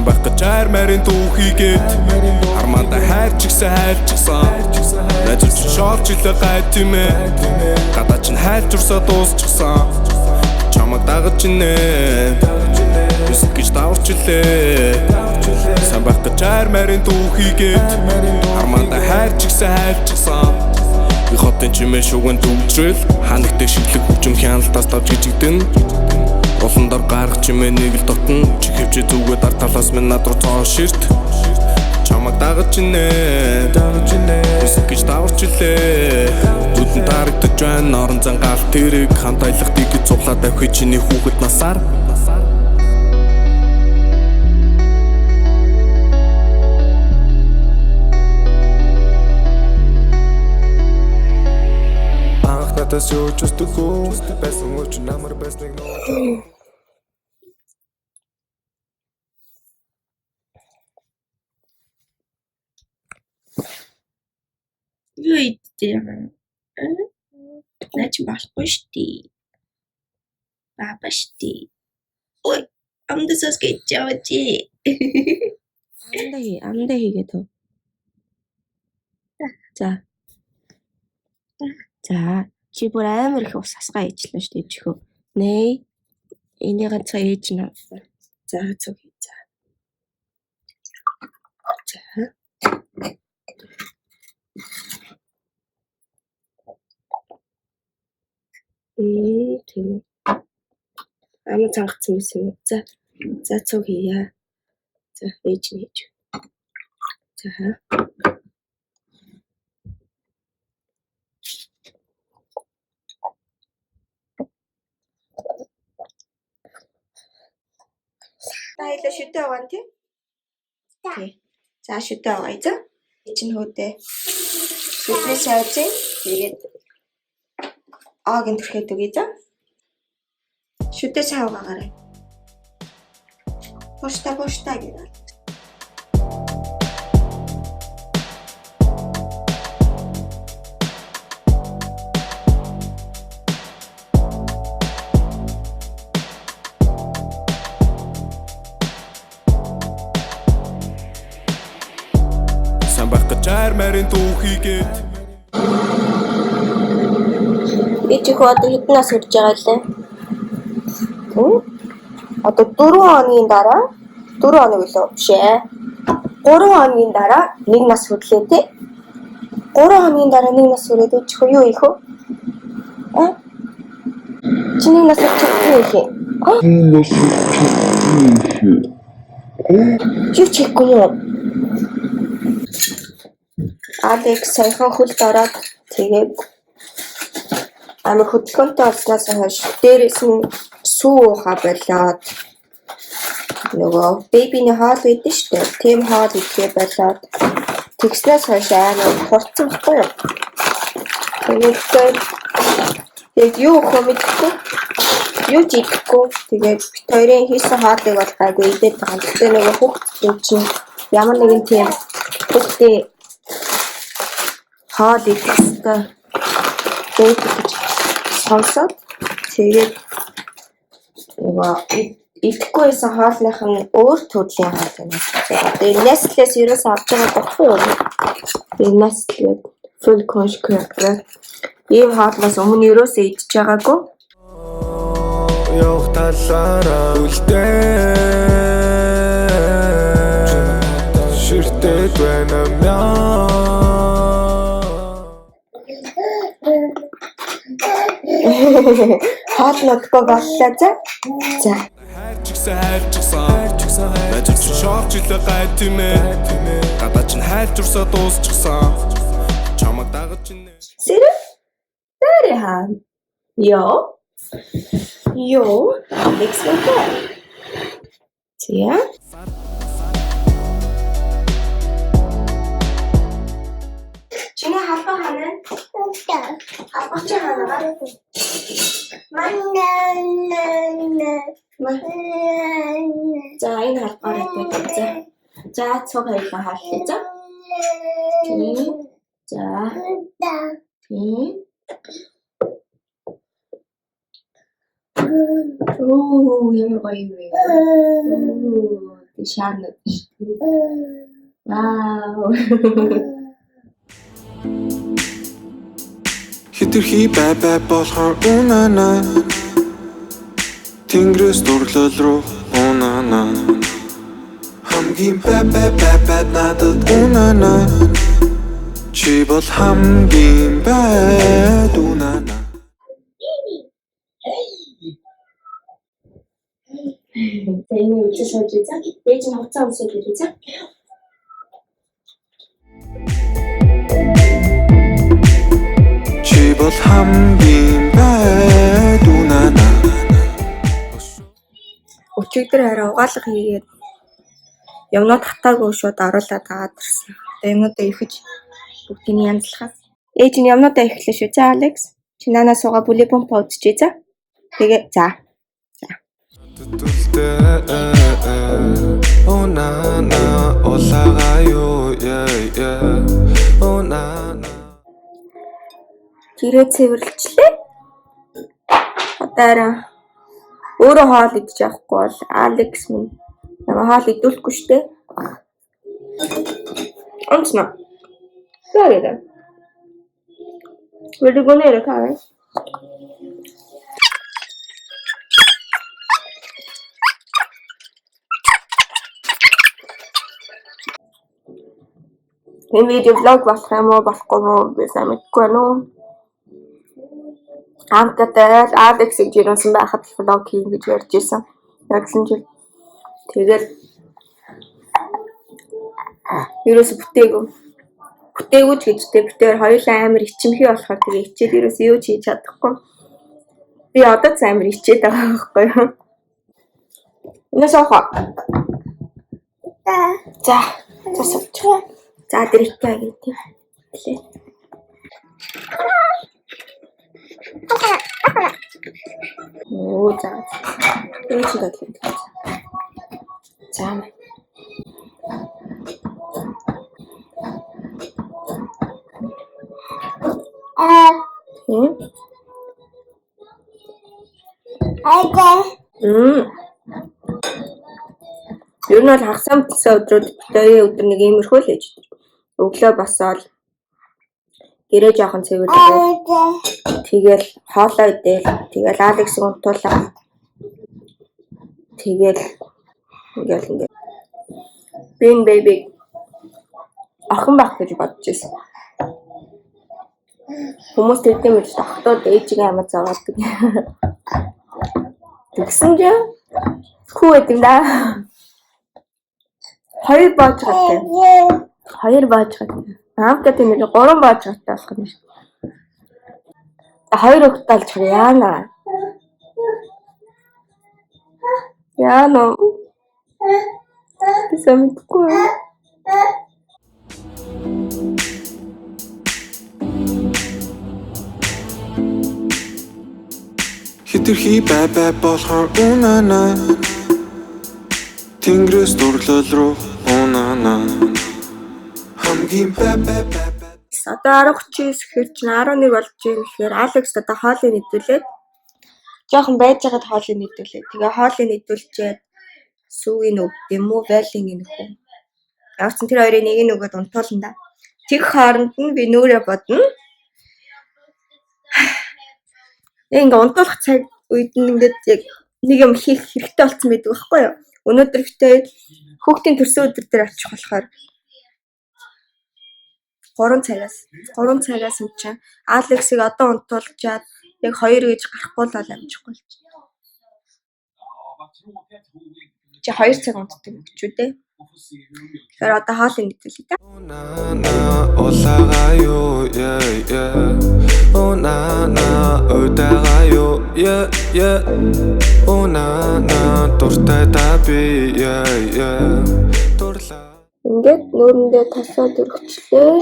байх гэж хайр марын түүхийгээд арманда хайрч гисэн хайрчсан найзууч шоолч илээ гай тимээ гадаа чинь хайрч урсаа дуусчихсан чамаг дагаж инэ биск гэж даварч илээ сайн байх гэж хайр марын түүхийгээд арманда хайрч гисэн хайрчсан би хотын чимээ шуган төвчрэл ханагтай шиглэг хүчм хяналтаас давж гжигдэн Улан дор гарах чимээ нэг л дотн чи хэвчээ зүгээ дар талаас минь над руу цоо ширт чамаг дагаж инэ биск гэж даварч илээ нүдэн тарагдаж байна орон зан гал тэрэг хамт аялах тийг цуглаад авхи чиний хүүхэд насаар Надаас юу ч үстэггүй байсан үуч намар байсныг нөө Юу идэх Нач болохгүй штий. Баба штий. Ой, амдасаас гэж яваач. амдаа хийгээ тоо. За. Чи бүр амар их ус асгаа ээжлээ шүү дээ чихөө. Нэй. Энийг ганцхан ээж нэ. За зүг. За. Тийм. Ама цангацсан байсан юм. За цуг хийя. За ээж нээж. За. Тайл шүтээ аваа тий? Тий. За шүтээ аваа за. Чинь хөөдөө. Шүтээ шаажээ. Тэгээд аагийн төрхөд үгүй за. Шүтээ шаавгаарай. Пошта гэдэг. Сайн байх гэж хайр марын түүхийгээд Би ч их одоо хэдэн нас хүрч байгаа лээ. Одоо 4 хоногийн дараа 4 хоног үлээ биш ээ. 3 хоногийн дараа 1 нас хүрлээ тий. 3 хоногийн дараа 1 нас хүрээд чих юу ийх вэ? Чиний нас чиггүй их. Юу чиггүй юу? Алекс саяхан хөлд ороод тэгээд амар хөдөлгөөнтэй болсноос хойш дээрээс нь сүү ухаа болоод нөгөө бэбиний хоол идэж штэ. Тийм хоол идэхээ болоод тэгснээс хойш амар хурцсан байхгүй юу? Тэгээд юу хэмэдэхгүй юу ч идэхгүй тэгээд бит хоёрын хийсэн хоолыг бол гайгүй идээд байгаа. Гэхдээ нөгөө хүүхдүүд чинь ямар нэгэн тийм хүүхдээ хоол идэх хэрэгтэй гэж сонсоод тэгээд нөгөө идэхгүй байсан хоолных нь өөр төрлийн хоол юм. Тэгээд Nestle-с ерөөс авч байгаа байхгүй юу? Тэгээд Nestle full concentrate ийм хоолноос өмнө ерөөсөө идэж байгаагүй. Явах талаараа үлдээ ширтээд байна мяа Хоол нутгаа боллоо за. хайрчсан найзууч шоолч илээ гай тимээ гадаа чинь хайрч урсаа дуусчихсан чамаг дагаж инэ Сэрэ? Där är han. Ja. Jo, Alex var där. Se. Чиний халбаа хана? Халбаа чи хана? За энэ халбаараа тавьчих. За цог хоёроо хааллаа за. Тийм. За. Тийм. Ямар гоё юм бэ? тэг шаанууд шүү дээ. Вау. Хитрхи бай болохоор унана Тэнгэрээс дурлал руу унана Хамгийн бай надад унана Чи бол хамгийн байд унана Тэний үчиж сууж үзээ. Ээж нь хуцаа өмсөж үзээ. Чи бол хамгийн байд унана Өчигдөр хараа угаалга хийгээд юмнууд хатаагүй шууд оруулаад дагаад ирсэн. Тэгээ юмнуудаа ихэж бүгдийг янзлахаас. Ээж нь юмнуудаа ихлээ шүү. За Алекс. Чи нанаа суугаа бүлий помпа үзчихье за. Тэгээ за. Унана улаагаю унана Гэрээ цэвэрлжлээ. Одоо өөрөө хоол идэж явахгүй бол Алекс минь намайг хоол идүүлэхгүй штэ. Онцно. Sorry. We're gonna get a car. Энэ видео влог болох юм уу болохгүй юу би сайн мэдэхгүй байна уу. Амкатай Алекс гэрэнсэн байхад влог хийн гэж ярьж ирсэн. Яг л жил. Тэгэл ерөөс бүтээгүй ч гэжтэй битээр хоёулаа амар ичимхий болохоор тэгээ ичээд ерөөс юу ч хийж чадахгүй. Би одоо ч амар ичээд байгаа байхгүй юу. Энэс авах. За. За дэрэгтэй гэдэг. Оо за. Ээж нь за. Ер нь бол хагас амтсан өдрүүд битээ өдөр нэг иймэрхүү л ээж. Өглөө босоод гэрээ жоохон цэвэрлэгээ. Тэгэл хоолоо идээл. Тэгэл Алекс унтуулаа. Тэгэл ингээл Бин бэби охин байх гэж бодож байсан. Хүмүүс тэгдэм гэж тогтоод ээжигээ амар зовоодаг. Тэгсэн чинь хүү гэдэг да. Хоёр бааж гад. Амкат энэ 3 бааж гадтай болох юм шиг. Хоёр өгтөл алж яана. Яана. Тэсэмтгүй. Хитрхи бай болохоор унана Тэнгэрээс дурлал руу унана Хамгийн бай Одоо 10:39 гэхэр чинь 11 болж юм гэхээр Алекс одоо хоолыг нэдүүлээд жоохон байж байгаад хоолыг нэдүүлээ. Тэгээ хоолыг нэдүүлчихэд сүүгийн үг юм уу вайлинг юм хөө. Явцсан тэр хоёрын нэг нь өгөөд унтуулна да. Тэг хооронд нь би нүрэ бодно. Ингээ унтуулах цаг үед нь ингээд яг нэг юм хийх хэрэгтэй болсон байдаг байхгүй юу? Өнөөдөр ихтэй хүүхдийн төрсөн өдөр дээр очих болохоор 3 цагаас юм чинь Алексыг одоо унтуулчаад яг 2 гэж гарахгүй л амжихгүй л чи. Чи 2 цаг унтдаг гэж үү дээ. Тэгэхээр одоо хоолыг нэдүүлээ та. Ингээд нүүрэндээ тасаад өргөчлээ.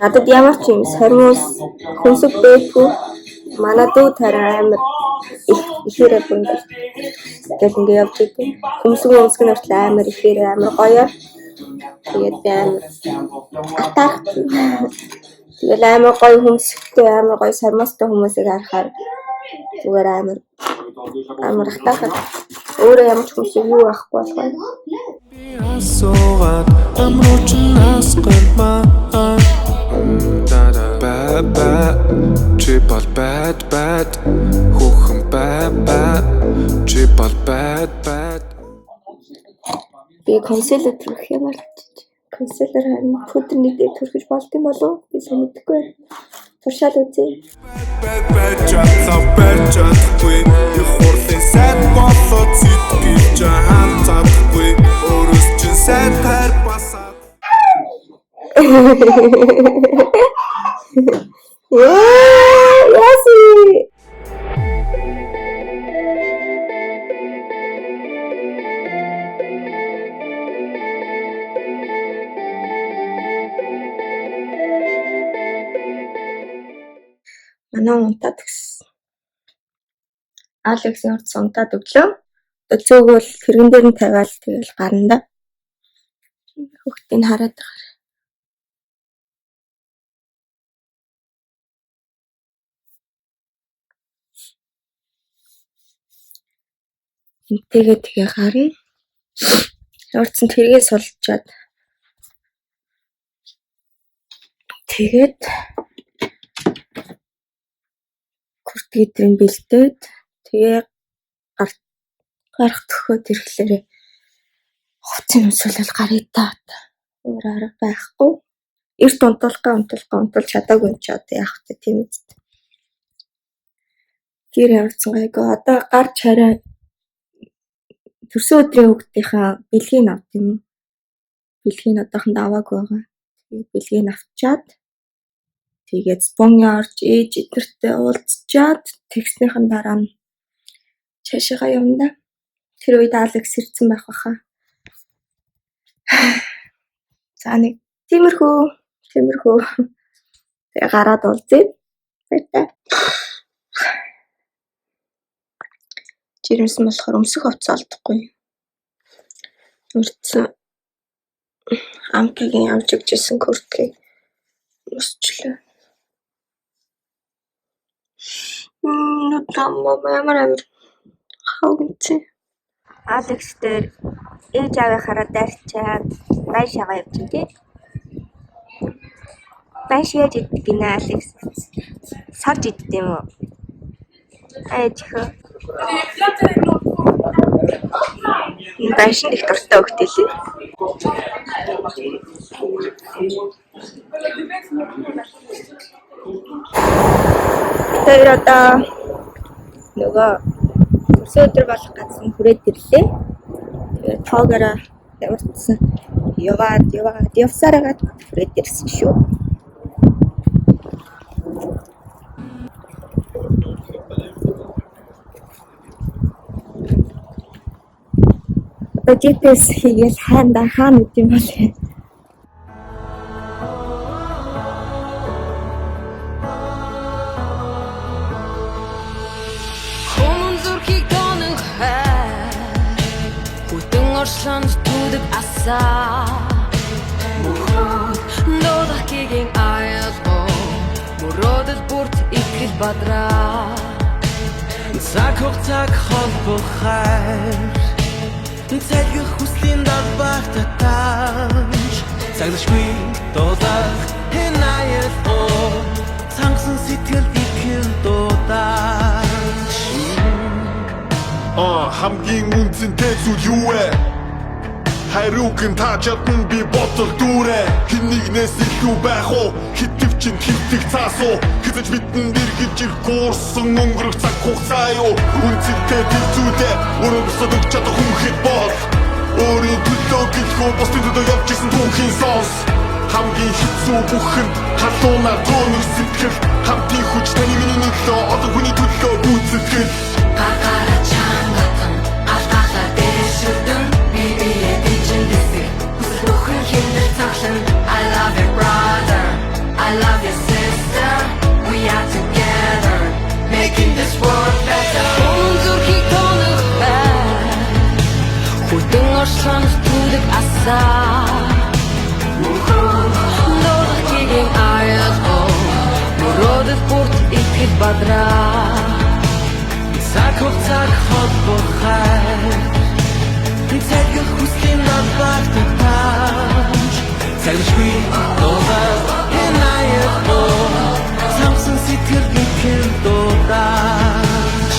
Надад ямар ч юм сармус хүнсэг байхгүй. Манай дүү тарай амар ихээр бүндэ. Тэгэл ингээд явж идэв. Хүнсэг нөртл амар ихээр амар гоё. Тэгээд би амар атах. Тэгэл амар гоё хүнсэгтэй амар гоё сармустай хүмүүсийг харахаар зүгээр амар амар хатахад өөрөө ямар ч хүмүүсийг юу авахгүй болохгүй. Асуугаад амруучнаас гэрмаа баа triple bad хүүхэн баа triple bad Би консилер төрөх юм аа. Консилер харин пудрын дээр төрөх болд юм болов уу? Би сайн мэдэхгүй байна. Туршаал үзье. bad чадахгүй их хурлын сайд болоод сэтгэж ханцахгүй өөрөөс чинь сайд таар басаад Яси. Манай унтаад гисэн. Алекс урд унтаад өглөө. Цөг бол хэрэгэн дээр нь тавиал тэгэл гарна да. Хүүхдийг хараад байгаа. Тэгээ гарна. Урдсан тэргээ сулчаад. Тэгээд күртгийн бэлдээд тэгээ гарах төхөөд ирэхлээрээ хувцсын өмсөлөл гарыг таад өөр арга байхгүй. Эрт унтуулж чадаагүй юм чи одоо яах вэ тийм үст. Гэр явуулсан гайгүй одоо гарч хараа төрсөн өдрийн хүүхдийнхаа бэлгийг авт юм. Бэлгийг одоохонд аваагүй байгаа. Тэгээд бэлгийг авчаад тэгээд спонги орж ээж эдэртэй уулзчаад тэгснийхэн дараа нь цаашаа явна да. Тэр үед Алекс ирсэн байх баха. За нэг тиймэрхүү тэгээ гараад уулзъя. Баярлалаа. Жирэмсэн болохоор өмсөх хувцас олдохгүй. Урдсан амкагийн авч өгчсэн курткийг өсчлээ. Ямар хавгинцээ. Алекс дээр ээж аваахаараа дайрчаад бай шагаа явчих тий. Бай шяаж идэх гинэ Алекс. Сарж идэх юм уу? Айчхаа. Башин их дуртай хөхтэй лээ. Тэр одоо нөгөө өдөр болох газар хүрээд ирлээ. Тэгээд тоогоороо явуулсан. Явсараад хүрээд ирсэн шүү. GPS хийгээл хаана үт юм бол Оршланд түдэг асаа Мөхөд нодахигийн айлгоо Мөрөөдөл бүрт икэл бадраа Цаг хугацааг холбох хайр Цайлгах хүслийн далбах татааш Цаглашгүй дуулах хэн айлгоо Цангасан сэтгэл икэл дуудааш Хамгийн үнцэнтэй зүйл юу вэ? Хариуг нь та чадна би бодол дүүрэ Хиннигнээс илүү байх уу? Хитвчин хитэх цаас уу? Хэзэж бидэнд эргэж ирэхгүй урсан өнгөрөх цаг хугацаа юу? Үнцэнтэй тэр зүйлээ өөрөө босоод өгч чадах хүн хэд бол Өөрийн төлөө гэлгүй босдын төлөө явж исэн түүхийн сонс Хамгийн хэцүү бүхэн халуунаар төөнөх сэтгэл Хамтын хүч таны миний нөлөө одоо хүний төлөө гүйцэтгэл Пакара чангатан алтахлаар дэшүдэн Бибиэ дичин дэсэг Бүхэн хиндэр цаглан I love you brother I love you sister We are together Making this world better Үнзүрхийг тонох бай Хүдэн оршланд түдэг асаа Нодахигийн айлгоо Мөрөөдөл бүрт икэл бадраа Цаг хугацааг холбохай би цагийг хүслийн надад тааж цалшгүй доо энаяа самсан сэтгэл дуудаач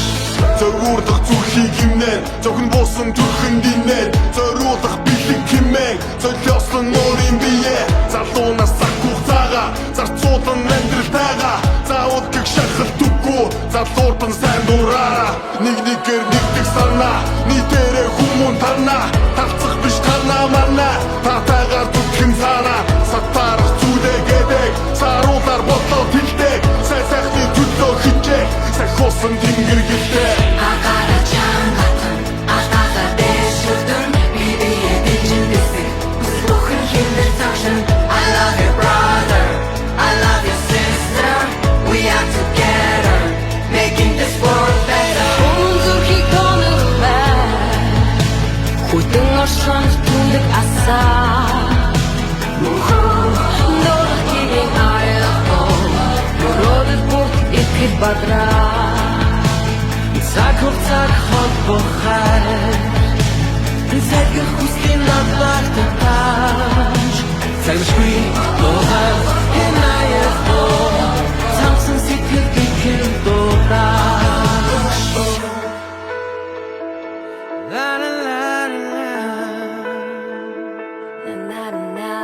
Зориулах зүрхийг химнээ зөвхөн буусан төрхөн динээ зориулах бэлэг химээ золиослон нөрийн бие залуунаас сахуцаага зарцуулан амьдралтайгаа заавал гих шахал түггүй залууртан сайн дураараа нэг нэгээр нэгдэг санаа нийтээрээ хүмүүн танаа талцах биш танаа манаа татаагаар зүтгэн цаанаа сатаарах зүлээ гэдэг сааруулаар бодлоо тэлдэг сайн сайхны төлөө хичээ сахиусан тэнгэр гэлтэй Агара чангатан алтаха дэшүдэн бибие бичэндэсэ бүхэн хэмнэр цагшин I love you brother I love you sister We are together Making this world better Үнзүрхийг тонох бай Хүйтэн оршон түлэг асаа Норхигийн аяхо Мөрөдөд бүх итгэл бадраа Цаг холбохай би цагийг хүслийн надад тааж цалшгүй доо энаяа самсан сэтгэл дуудаач la la la la la la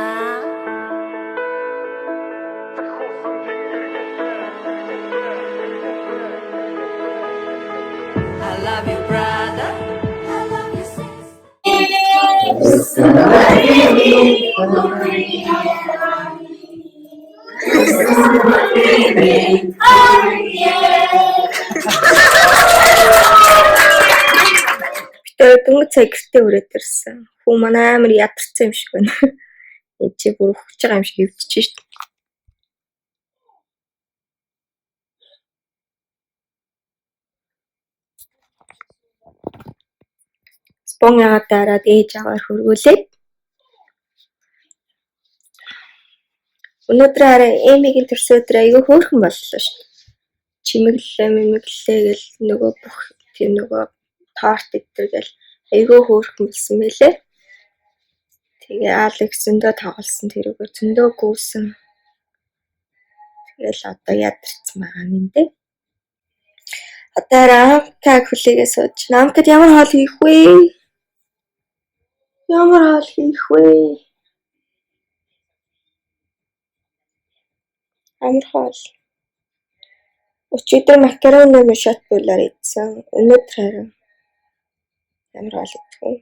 I love you, brother. I love you, sister. Тэр дөнгөж цаг гэртээ өрөөд ирсэн. Хүү манай амар ядарсан юм шиг байна. Чи бүр өгч байгаа юм шиг хөвдөж шít. Спонгагаар дараад ээж аваар хөргүүлээд өнөөдөр хараа Эмигийн төрсөн өдөр айгүй хөөрхөн боллоо шүү. Чимэглээ гэл нөгөө бүх тийм нөгөө торт идэр гэл айгүй хөөрхөн болсон байлээ. Тэгээ Алекс зөндөө тоглосон тэрүүгээр зөндөө гүйсэн. Тэгэл одоо ядарсан байгаа юм дээ. Одоо амкаг хүлээгээ сууж амкад ямар хоол хийх вэ? Ямар хоол хийх вэ? Амар хоол. Өчигдөр макароны мишат болоор идсэн. Өнөөдөр харин ямар хоол идэх вэ?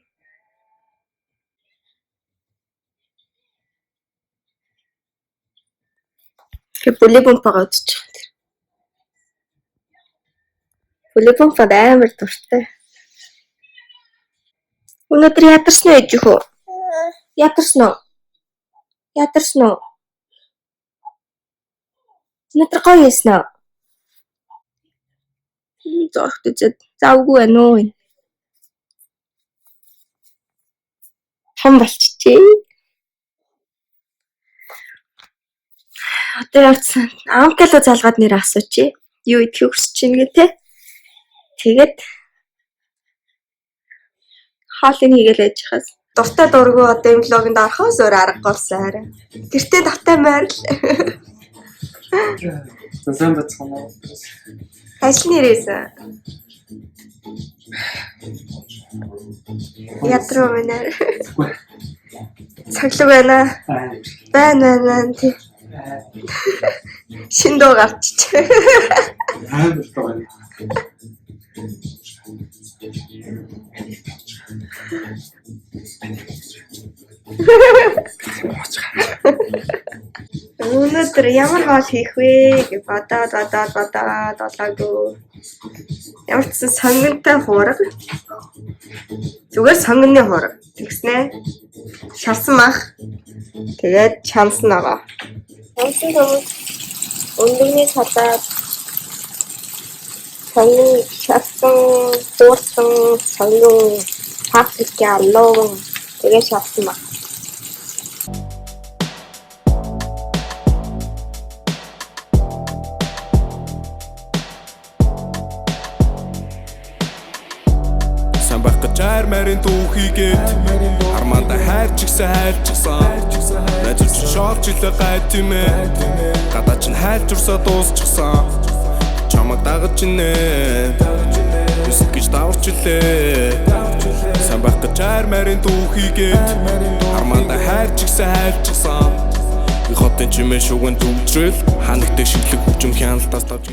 Тэг бүлэбомпагаа үзчих тэр. Бүлэбомпад амар дуртай. Өнөөдөр ядарсан уу ээж хөө? Ядарсан уу? Ядарсан уу? Өнөөдөр гоё ясан уу? Зоохт үзээд завгүй байна уу? Хан болчихжээ. Одоо явцсан. Амкало залгаад нэр асууч. Юу идэх хүсэж чинь гэ тэ? Тэгээд хоолыг хийгээл ээж хаас. Дуртай дургу одоо энэ влогонд орохоос өөр аргагүй болсон хараа. Гэртээ давтай маар л. Сайн бацхан уу? Ажлын нэрээсэн. Ятруу мэнэр. Цаглаг байна. Байна тий. Шиндөө гарчиж. Амар байна. Өнөөдөр ямар хоол хийх вэ гэж бодоод болоогүй. Ямар ч сонгонтой хуурга. Зүгээр сонгоны хуурга. Тэгснэ. Шалсан мах. Тэгээд чамсан байгаа. Чамсан хүмүүс өндөрний салаад сонгон шалсан, хуурсан, сонгон паприка, ловон тэгээд шалсан мах. Сайн байх гэж хайр марийн дуу хийгээд Арманда хайрч ихсэн хайрчсан Найзууч шоолч илээ гайд тийм ээ Гадаа чинь хайрч урсаа дуусчихсан Чамаг дагаж инэ Юск гэж даварч илээ Сайн байх гэж хайр марийн дуу хийгээд Арманда хайрч ихсэн хайрчсан Хотын чимээ шуган дүүжрэл ханагтай шиглэг хүчм хяналтаас давж